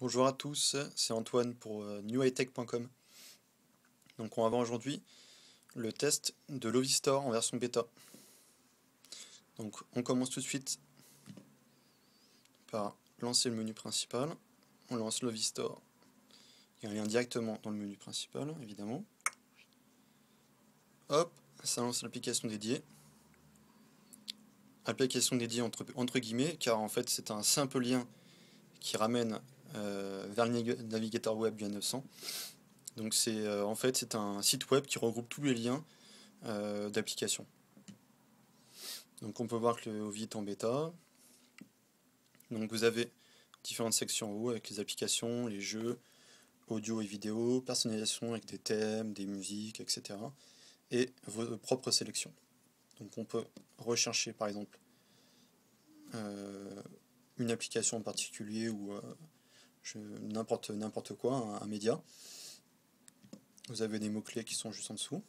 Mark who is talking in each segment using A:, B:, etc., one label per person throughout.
A: Bonjour à tous, c'est Antoine pour newhightech.com. Donc on va voir aujourd'hui le test de Lovistore en version bêta. Donc on commence tout de suite par lancer le menu principal. On lance Lovistore. Il y a un lien directement dans le menu principal, évidemment. Hop, ça lance l'application dédiée. Application dédiée entre guillemets, car en fait c'est un simple lien qui ramène vers le navigateur web du N900. Donc en fait c'est un site web qui regroupe tous les liens d'applications. Donc on peut voir que le Ovi est en bêta. Donc vous avez différentes sections en haut avec les applications, les jeux, audio et vidéo, personnalisation avec des thèmes, des musiques, etc. Et vos propres sélections. Donc on peut rechercher par exemple une application en particulier ou n'importe quoi, un média. Vous avez des mots-clés qui sont juste en dessous.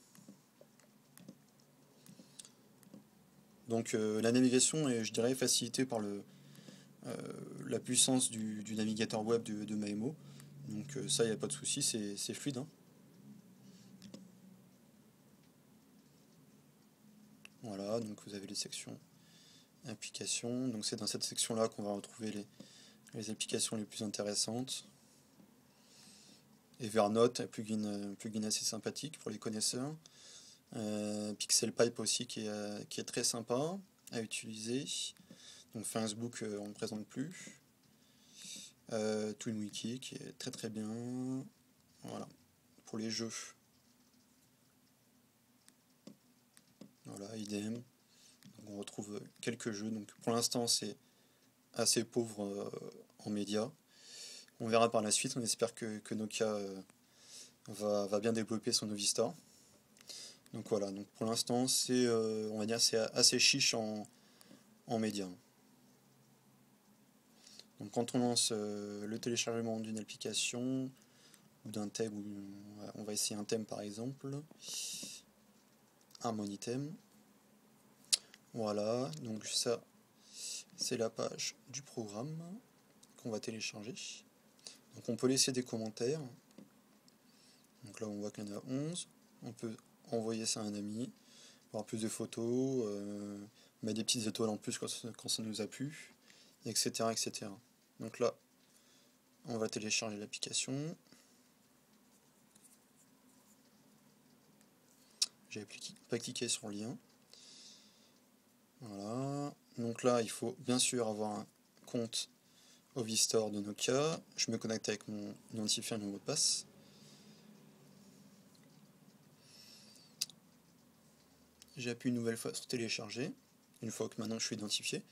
A: Donc la navigation est, je dirais, facilitée par la puissance du navigateur web de Maemo. Donc ça, il n'y a pas de souci, c'est fluide. Hein. Voilà, donc vous avez les sections applications. Donc c'est dans cette section-là qu'on va retrouver les applications les plus intéressantes. Evernote, un plugin assez sympathique pour les connaisseurs. PixelPipe aussi qui est très sympa à utiliser. Donc Facebook on ne présente plus. TwinWiki qui est très très bien. Voilà, pour les jeux. Voilà, idem. Donc on retrouve quelques jeux. Donc pour l'instant c'est assez pauvre en médias. On verra par la suite. On espère que Nokia va bien développer son Novista. Donc voilà. Donc pour l'instant c'est on va dire c'est assez chiche en médias. Donc quand on lance le téléchargement d'une application ou d'un thème, on va essayer un thème par exemple, un Monitem. Voilà, donc ça c'est la page du programme qu'on va télécharger. Donc on peut laisser des commentaires. Donc là on voit qu'il y en a 11. On peut envoyer ça à un ami, voir plus de photos, mettre des petites étoiles en plus quand ça nous a plu, etc., etc. Donc là on va télécharger l'application. J'avais pas cliqué sur le lien. Voilà. Donc là, il faut bien sûr avoir un compte Ovistore de Nokia. Je me connecte avec mon identifiant et mon mot de passe. J'appuie une nouvelle fois sur télécharger, une fois que maintenant je suis identifié.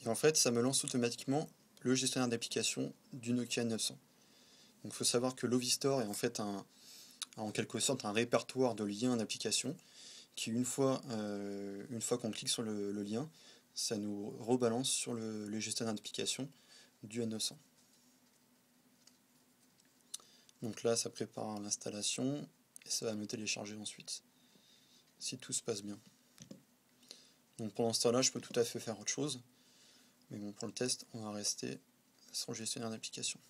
A: Et en fait, ça me lance automatiquement le gestionnaire d'application du Nokia 900. Donc il faut savoir que l'Ovistore est en fait en quelque sorte un répertoire de liens d'applications qui une fois qu'on clique sur le lien, ça nous rebalance sur le gestionnaire d'application du N900. Donc là, ça prépare l'installation et ça va me télécharger ensuite, si tout se passe bien. Donc pendant ce temps-là, je peux tout à fait faire autre chose, mais bon, pour le test, on va rester sur le gestionnaire d'application.